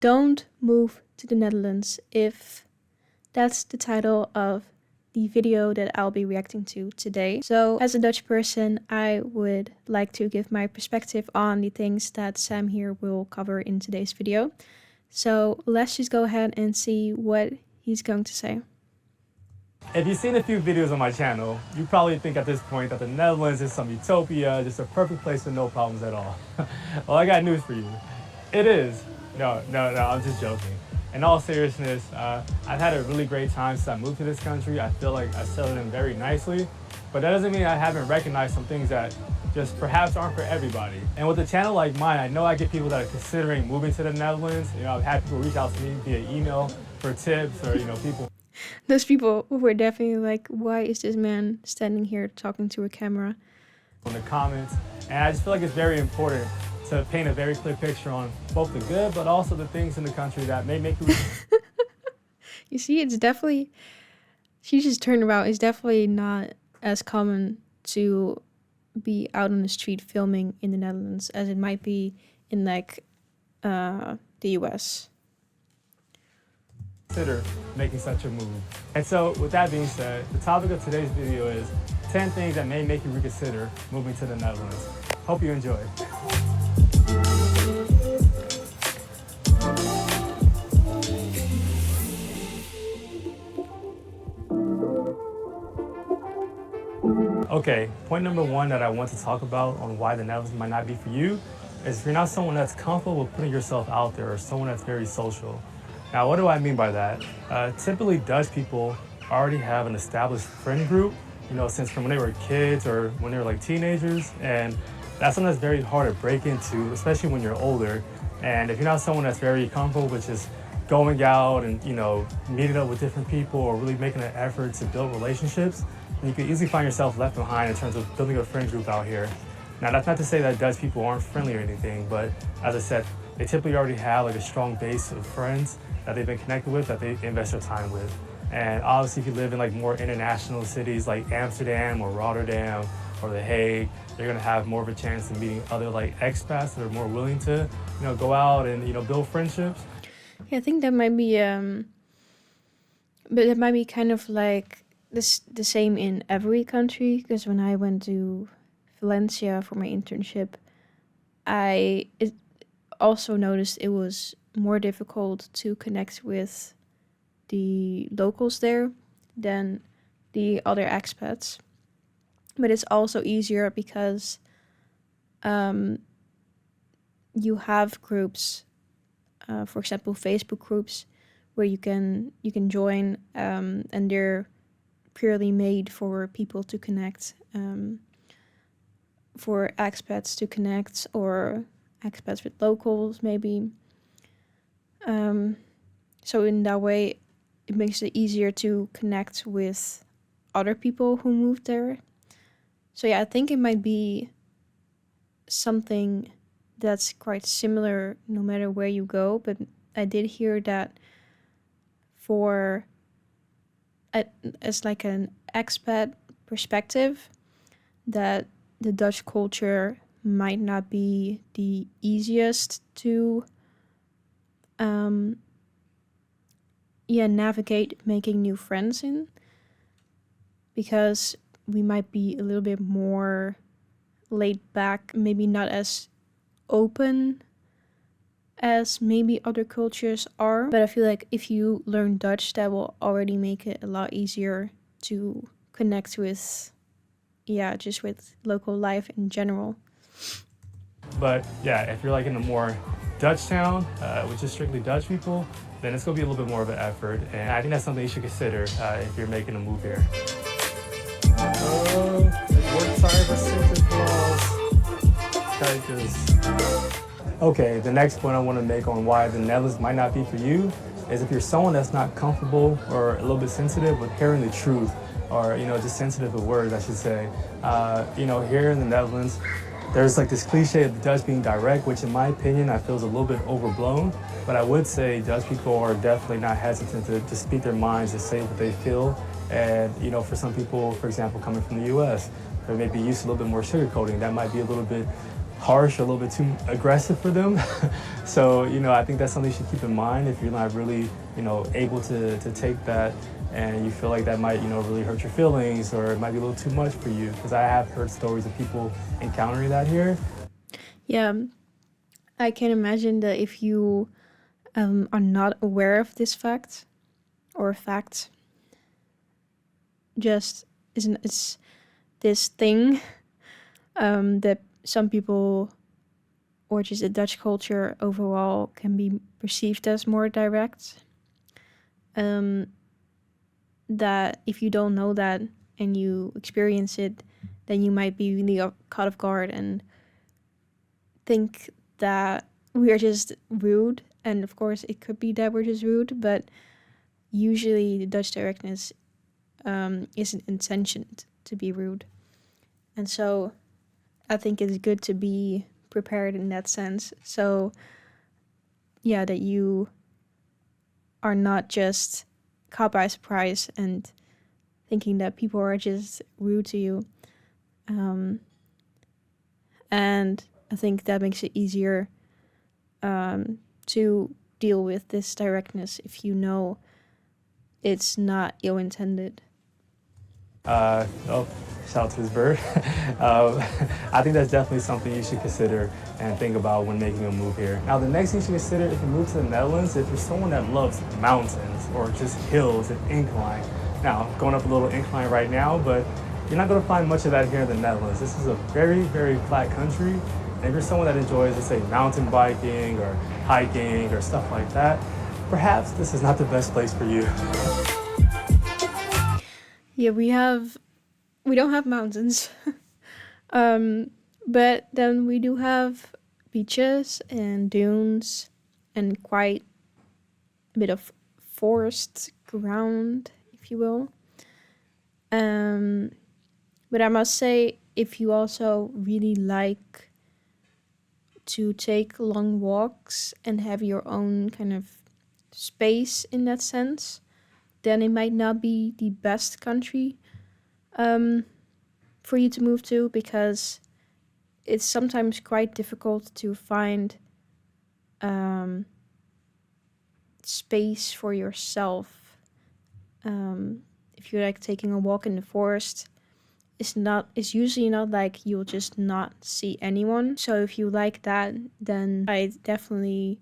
Don't move to the Netherlands if that's the title of the video that I'll be reacting to today. So as a Dutch person, I would like to give my perspective on the things that Sam here will cover in today's video. So let's just go ahead and see what he's going to say. If you've seen a few videos on my channel, you probably think at this point that the Netherlands is some utopia, just a perfect place with no problems at all. Well, I got news for you. It is. No, I'm just joking. In all seriousness, I've had a really great time since I moved to this country. I feel like I settled in very nicely, but that doesn't mean I haven't recognized some things that just perhaps aren't for everybody. And with a channel like mine, I know I get people that are considering moving to the Netherlands. You know, I've had people reach out to me via email for tips, or, you know, people. Those people were definitely like, why is this man standing here talking to a camera? In the comments, and I just feel like it's very important to paint a very clear picture on both the good, but also the things in the country that may make you. You see, it's definitely, she just turned around. It's definitely not as common to be out on the street filming in the Netherlands as it might be in like the US. Consider making such a move. And so with that being said, the topic of today's video is 10 things that may make you reconsider moving to the Netherlands. Hope you enjoy. Okay, point number one that I want to talk about on why the Netherlands might not be for you is if you're not someone that's comfortable with putting yourself out there or someone that's very social. Now, what do I mean by that? Typically, Dutch people already have an established friend group, you know, since from when they were kids or when they were like teenagers, and that's something that's very hard to break into, especially when you're older. And if you're not someone that's very comfortable with just going out and, you know, meeting up with different people or really making an effort to build relationships, you can easily find yourself left behind in terms of building a friend group out here. Now, that's not to say that Dutch people aren't friendly or anything, but as I said, they typically already have like a strong base of friends that they've been connected with, that they invest their time with. And obviously, if you live in like more international cities like Amsterdam or Rotterdam or The Hague, you're gonna have more of a chance of meeting other like expats that are more willing to, you know, go out and, you know, build friendships. Yeah, I think that might be, but it might be kind of like the same in every country, because when I went to Valencia for my internship, I also noticed it was more difficult to connect with the locals there than the other expats. But it's also easier because you have groups, for example, Facebook groups, where you can join, and they're purely made for people to connect, for expats to connect, or expats with locals maybe. So in that way, it makes it easier to connect with other people who moved there. So yeah, I think it might be something that's quite similar no matter where you go. But I did hear that as like an expat perspective, that the Dutch culture might not be the easiest to navigate making new friends in, because we might be a little bit more laid back, maybe not as open as maybe other cultures are. But I feel like if you learn Dutch, that will already make it a lot easier to connect with, just with local life in general. But yeah, if you're like in a more Dutch town, which is strictly Dutch people, then it's gonna be a little bit more of an effort. And I think that's something you should consider if you're making a move here. Okay, the next point I want to make on why the Netherlands might not be for you is if you're someone that's not comfortable or a little bit sensitive with hearing the truth, or, you know, just sensitive with words, I should say. You know, here in the Netherlands, there's like this cliche of the Dutch being direct, which in my opinion, I feel is a little bit overblown. But I would say Dutch people are definitely not hesitant to speak their minds, to say what they feel. And, you know, for some people, for example, coming from the US, they may be used to a little bit more sugarcoating. That might be a little bit harsh, a little bit too aggressive for them. So, I think that's something you should keep in mind if you're not really, able to take that and you feel like that might, really hurt your feelings or it might be a little too much for you. Because I have heard stories of people encountering that here. Yeah, I can imagine that if you are not aware of this fact or fact, just isn't it's this thing that some people or just the Dutch culture overall can be perceived as more direct. That if you don't know that and you experience it, then you might be really caught off guard and think that we are just rude. And of course, it could be that we're just rude, but usually the Dutch directness isn't intentioned to be rude. And so I think it's good to be prepared in that sense. So, yeah, that you are not just caught by surprise and thinking that people are just rude to you. And I think that makes it easier to deal with this directness if you know it's not ill-intended. Oh, shout out to this bird. I think that's definitely something you should consider and think about when making a move here. Now, the next thing you should consider if you move to the Netherlands, if you're someone that loves mountains or just hills and incline. Now, I'm going up a little incline right now, but you're not going to find much of that here in the Netherlands. This is a very, very flat country. And if you're someone that enjoys, let's say, mountain biking or hiking or stuff like that, perhaps this is not the best place for you. Yeah, we don't have mountains. But then we do have beaches and dunes and quite a bit of forest ground, if you will. But I must say, if you also really like to take long walks and have your own kind of space in that sense, then it might not be the best country for you to move to, because it's sometimes quite difficult to find space for yourself. If you're like taking a walk in the forest, it's usually not like you'll just not see anyone. So if you like that, then I definitely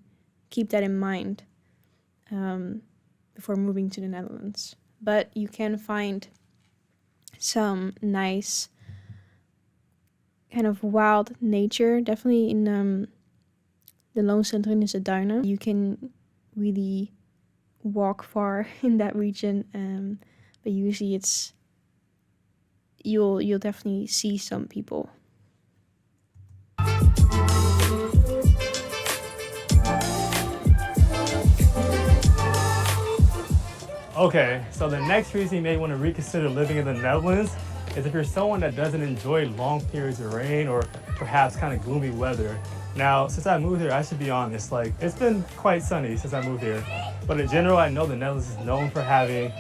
keep that in mind before moving to the Netherlands. But you can find some nice kind of wild nature, definitely in the Loonscentrum is a Duinen. You can really walk far in that region, but usually you'll definitely see some people. Okay, so the next reason you may want to reconsider living in the Netherlands is if you're someone that doesn't enjoy long periods of rain or perhaps kind of gloomy weather. Now, since I moved here, I should be honest, like it's been quite sunny since I moved here. But in general, I know the Netherlands is known for having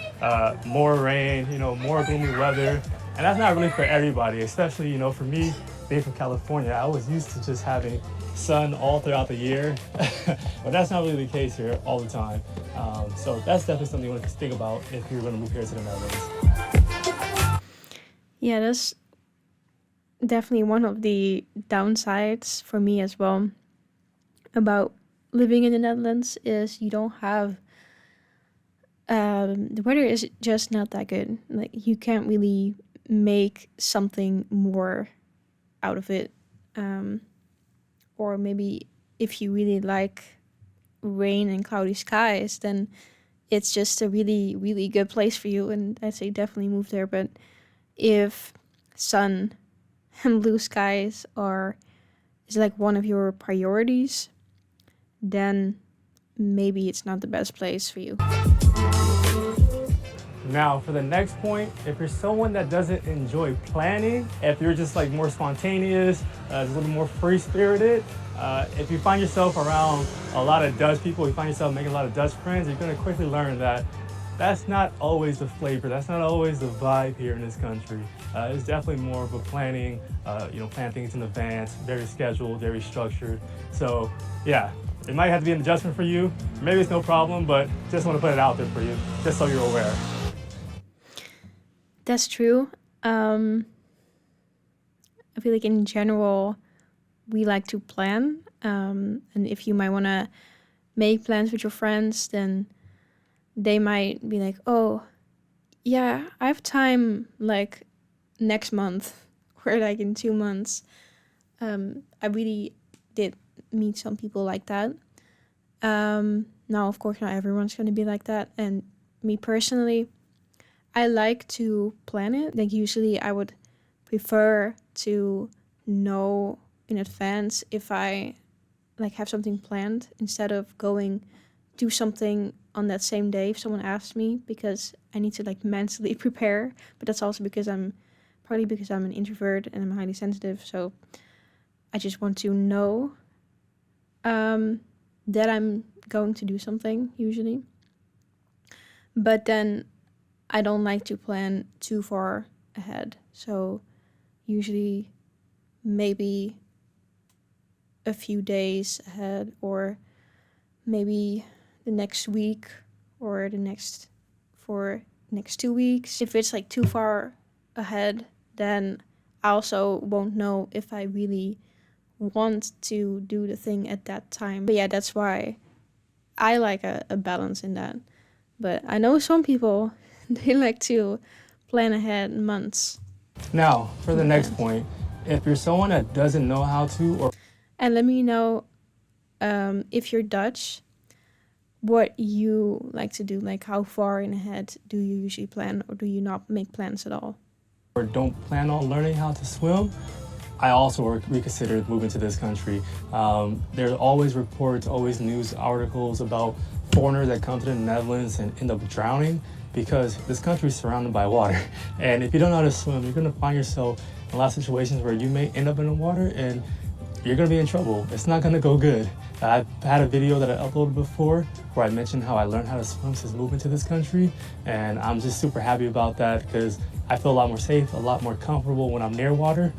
more rain, more gloomy weather. And that's not really for everybody, especially, for me, being from California, I was used to just having sun all throughout the year. But that's not really the case here all the time. So that's definitely something you want to think about if you're going to move here to the Netherlands. Yeah, that's definitely one of the downsides for me as well about living in the Netherlands is you don't have the weather is just not that good. Like you can't really make something more out of it, or maybe if you really like rain and cloudy skies, then it's just a really, really good place for you, and I say definitely move there. But if sun and blue skies is like one of your priorities, then maybe it's not the best place for you. Now, for the next point, if you're someone that doesn't enjoy planning, if you're just like more spontaneous, a little more free-spirited, if you find yourself around a lot of Dutch people, you find yourself making a lot of Dutch friends, you're going to quickly learn that that's not always the flavor. That's not always the vibe here in this country. It's definitely more of a planning, plan things in advance, very scheduled, very structured. So yeah, it might have to be an adjustment for you. Maybe it's no problem, but just want to put it out there for you, just so you're aware. That's true. I feel like in general, we like to plan. And if you might want to make plans with your friends, then they might be like, oh, yeah, I have time like next month or like in 2 months. I really did meet some people like that. Now, of course, not everyone's going to be like that. And me personally, I like to plan it. Like usually I would prefer to know in advance if I like have something planned instead of do something on that same day if someone asks me, because I need to like mentally prepare. But that's also because partly because I'm an introvert and I'm highly sensitive. So I just want to know that I'm going to do something usually. But then I don't like to plan too far ahead. So usually maybe a few days ahead, or maybe the next week or the next 2 weeks. If it's like too far ahead, then I also won't know if I really want to do the thing at that time. But yeah, that's why I like a balance in that. But I know some people, they like to plan ahead months. Now, for the next point, if you're someone that doesn't know how to, or And let me know if you're Dutch, what you like to do. Like how far in ahead do you usually plan, or do you not make plans at all? or don't plan on learning how to swim, I also reconsidered moving to this country. There's always reports, always news articles about foreigners that come to the Netherlands and end up drowning because this country is surrounded by water. And if you don't know how to swim, you're gonna find yourself in a lot of situations where you may end up in the water and you're gonna be in trouble. It's not gonna go good. I've had a video that I uploaded before where I mentioned how I learned how to swim since moving to this country, and I'm just super happy about that because I feel a lot more safe, a lot more comfortable when I'm near water.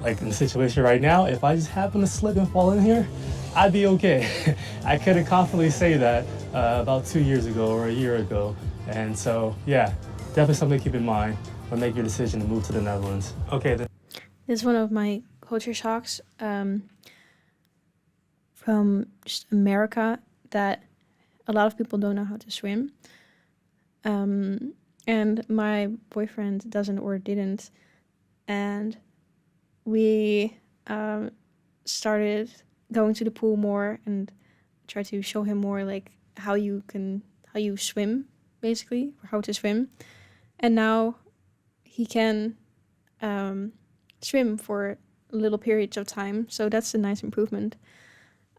Like in the situation right now, if I just happen to slip and fall in here, I'd be okay. I couldn't confidently say that about 2 years ago or a year ago. And so, yeah, definitely something to keep in mind when making your decision to move to the Netherlands. Okay, then. This is one of my culture shocks from just America, that a lot of people don't know how to swim. And my boyfriend doesn't or didn't. And we started going to the pool more and try to show him more like how you swim, basically, or how to swim. And now he can swim for little periods of time, so that's a nice improvement.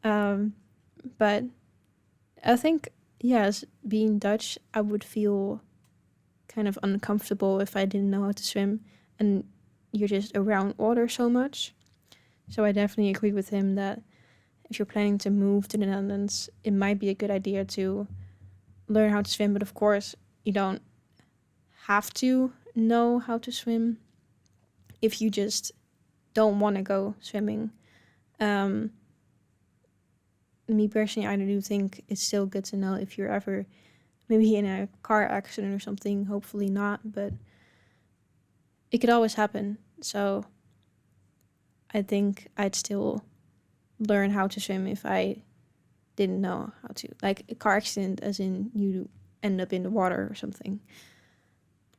But I think, yes, being Dutch, I would feel kind of uncomfortable if I didn't know how to swim and you're just around water so much. So I definitely agree with him that if you're planning to move to the Netherlands, it might be a good idea to learn how to swim. But of course, you don't have to know how to swim if you just don't want to go swimming. Me personally, I do think it's still good to know if you're ever maybe in a car accident or something. Hopefully not, but it could always happen. So I think I'd still learn how to swim if I didn't know how to. Like a car accident as in you end up in the water or something.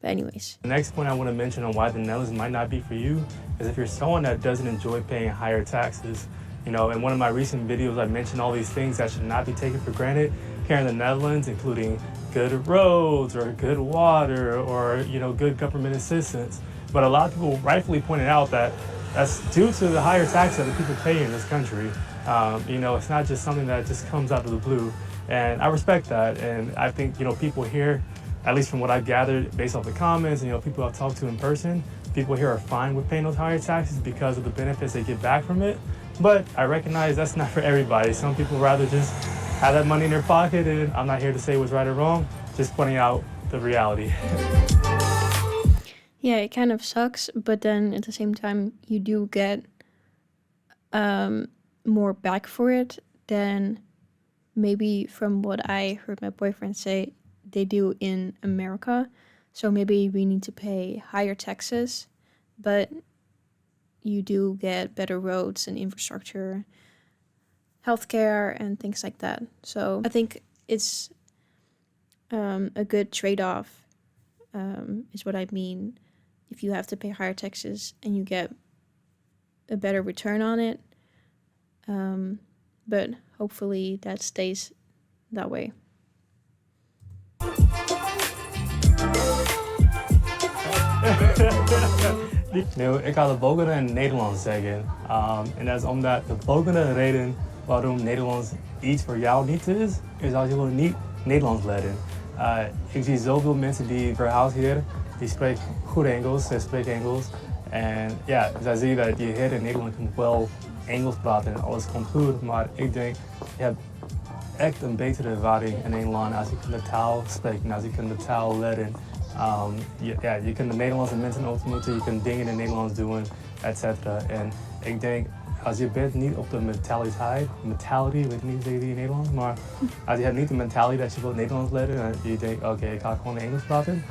But anyways. The next point I want to mention on why the Netherlands might not be for you is if you're someone that doesn't enjoy paying higher taxes. You know, in one of my recent videos, I mentioned all these things that should not be taken for granted here in the Netherlands, including good roads or good water or, good government assistance. But a lot of people rightfully pointed out that that's due to the higher taxes that people pay in this country. It's not just something that just comes out of the blue. And I respect that. And I think, people here, at least from what I've gathered based off the comments and, people I've talked to in person, people here are fine with paying those higher taxes because of the benefits they get back from it. But I recognize that's not for everybody. Some people rather just have that money in their pocket, and I'm not here to say what's right or wrong, just pointing out the reality. Yeah, it kind of sucks, but then at the same time, you do get more back for it than maybe from what I heard my boyfriend say they do in America. So maybe we need to pay higher taxes, but you do get better roads and infrastructure, healthcare, and things like that. So I think it's a good trade off, is what I mean. If you have to pay higher taxes and you get a better return on it, but hopefully that stays that way. Nu, ik ga de volgende in Nederlands zeggen. En dat is omdat de volgende reden waarom Nederlands iets voor jou niet is als je wil niet Nederlands leren. Ik zie zoveel mensen die verhuis hier, die spreken goed Engels, ze spreken Engels. En ja, zij zien dat je hier in Nederland kunt wel Engels praten en alles komt goed. Maar ik denk, je hebt echt een betere ervaring in Nederland als je de taal spreekt en als je de taal leren. Je kunt de Nederlandse mensen ontmoeten, je kunt dingen in het Nederlands doen, etc. En ik denk, als je bent niet op de mentality, weet ik niet zeggen die in Nederlands, maar als je hebt niet de mentality dat je wilt Nederlands leren en je denkt, oké, ik ga gewoon Engels praten.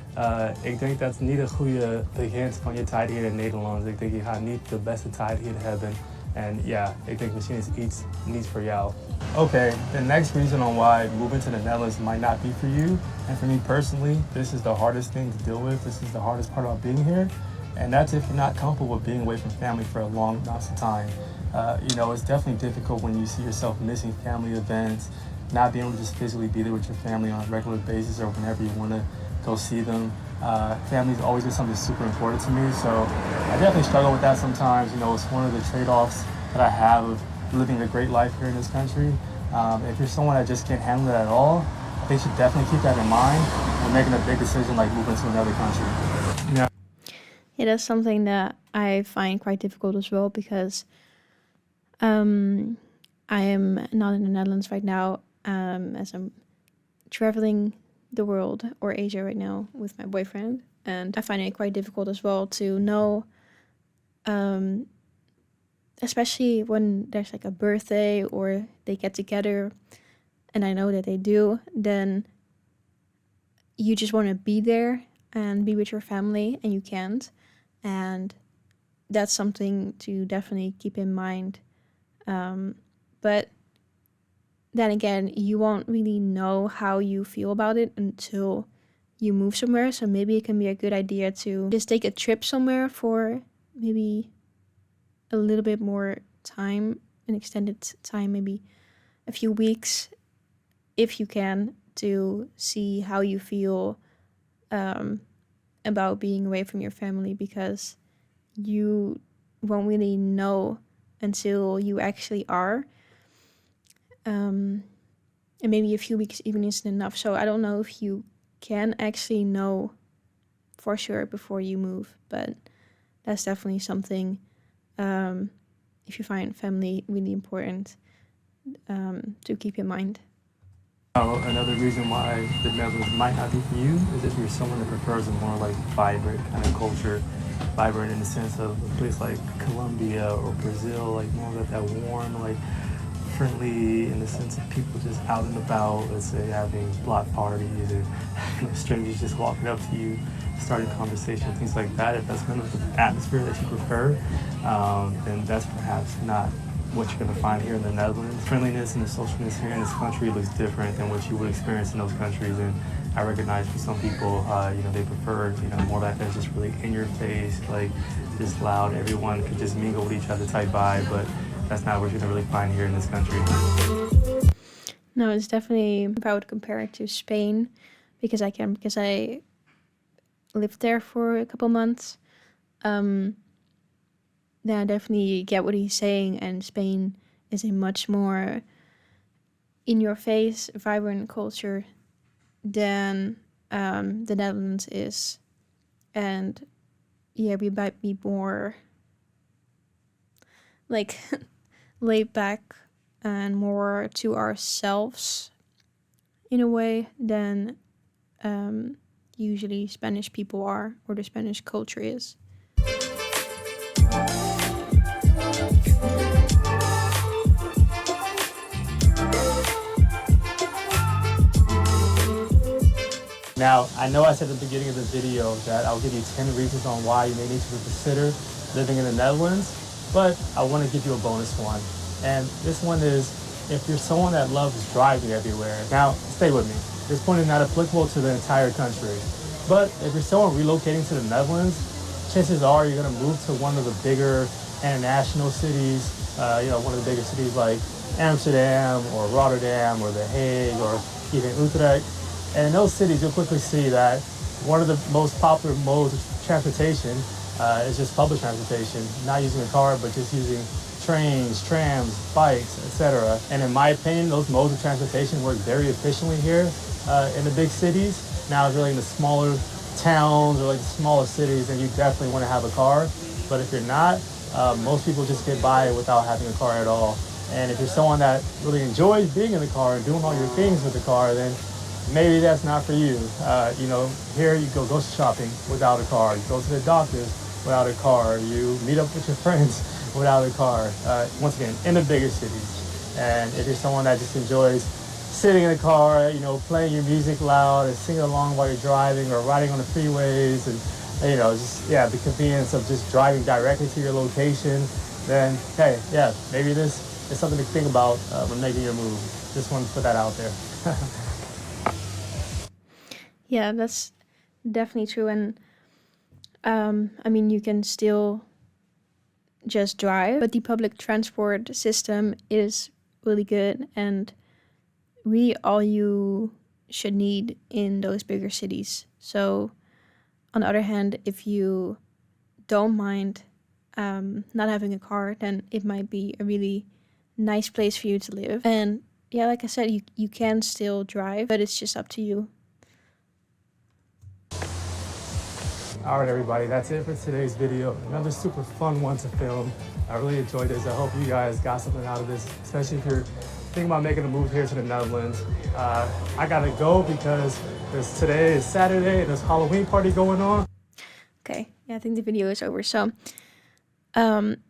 Ik denk dat het niet een goede begin van je tijd hier in Nederland. Ik denk, je gaat niet de beste tijd hier hebben. And yeah, I think misschien is iets niet for jou. Okay, the next reason on why moving to the Netherlands might not be for you, and for me personally, this is the hardest thing to deal with. This is the hardest part about being here, and that's if you're not comfortable with being away from family for a long amounts of time. It's definitely difficult when you see yourself missing family events, not being able to just physically be there with your family on a regular basis or whenever you want to go see them. Family's always been something super important to me, so I definitely struggle with that sometimes. It's one of the trade-offs that I have of living a great life here in this country. If you're someone that just can't handle it at all, I think you should definitely keep that in mind when making a big decision like moving to another country. Yeah. Yeah, that's something that I find quite difficult as well because I am not in the Netherlands right now, as I'm traveling the world or Asia right now with my boyfriend, and I find it quite difficult as well to know, especially when there's like a birthday or they get together and I know that they do, then you just want to be there and be with your family and you can't, and that's something to definitely keep in mind. But then again, you won't really know how you feel about it until you move somewhere. So maybe it can be a good idea to just take a trip somewhere for maybe a little bit more time, an extended time, maybe a few weeks, if you can, to see how you feel about being away from your family, because you won't really know until you actually are. And maybe a few weeks even isn't enough. So I don't know if you can actually know for sure before you move, but that's definitely something, if you find family really important, to keep in mind. Another reason why the Netherlands might not be for you is if you're someone that prefers a more like vibrant kind of culture, vibrant in the sense of a place like Colombia or Brazil, like more of that warm, like friendly in the sense of people just out and about, let's say having block parties or strangers just walking up to you, starting conversation, things like that. If that's kind of the atmosphere that you prefer, then that's perhaps not what you're going to find here in the Netherlands. Friendliness and the socialness here in this country looks different than what you would experience in those countries. And I recognize for some people, they prefer, more like that's just really in your face, like just loud. Everyone could just mingle with each other type vibe, but that's not what you're going to really find here in this country. No, it's definitely, if I would compare it to Spain, because I lived there for a couple months. Then I definitely get what he's saying, and Spain is a much more in your face, vibrant culture than the Netherlands is. And yeah, we might be more like laid back and more to ourselves in a way than usually Spanish people are or the Spanish culture is. Now, I know I said at the beginning of the video that I'll give you 10 reasons on why you may need to consider living in the Netherlands, but I want to give you a bonus one. And this one is if you're someone that loves driving everywhere. Now, stay with me. This point is not applicable to the entire country. But if you're someone relocating to the Netherlands, chances are you're going to move to one of the bigger international cities, one of the bigger cities like Amsterdam or Rotterdam or The Hague or even Utrecht. And in those cities, you'll quickly see that one of the most popular modes of transportation is just public transportation, not using a car, but just using trains, trams, bikes, etc. And in my opinion, those modes of transportation work very efficiently here in the big cities. Now, really in the smaller towns or like the smaller cities, then you definitely want to have a car. But if you're not, most people just get by without having a car at all. And if you're someone that really enjoys being in the car and doing all your things with the car, then maybe that's not for you. Here you go grocery shopping without a car. You go to the doctors without a car. You meet up with your friends without a car. Once again, in the bigger cities. And if you're someone that just enjoys sitting in the car, playing your music loud and singing along while you're driving or riding on the freeways and, the convenience of just driving directly to your location, then, hey, yeah, maybe this is something to think about when making your move. Just want to put that out there. Yeah, that's definitely true. And you can still just drive, but the public transport system is really good and really all you should need in those bigger cities. So on the other hand, if you don't mind not having a car, then it might be a really nice place for you to live. And yeah, like I said, you can still drive, but it's just up to you. All right, everybody, that's it for today's video. Another super fun one to film. I really enjoyed this. I hope you guys got something out of this, especially if you're thinking about making a move here to the Netherlands. I gotta go because today is Saturday and there's a Halloween party going on. Okay, yeah, I think the video is over. So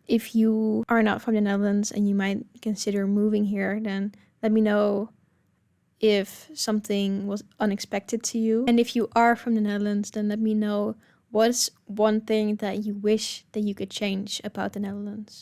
if you are not from the Netherlands and you might consider moving here, then let me know if something was unexpected to you. And if you are from the Netherlands, then let me know what's one thing that you wish that you could change about the Netherlands.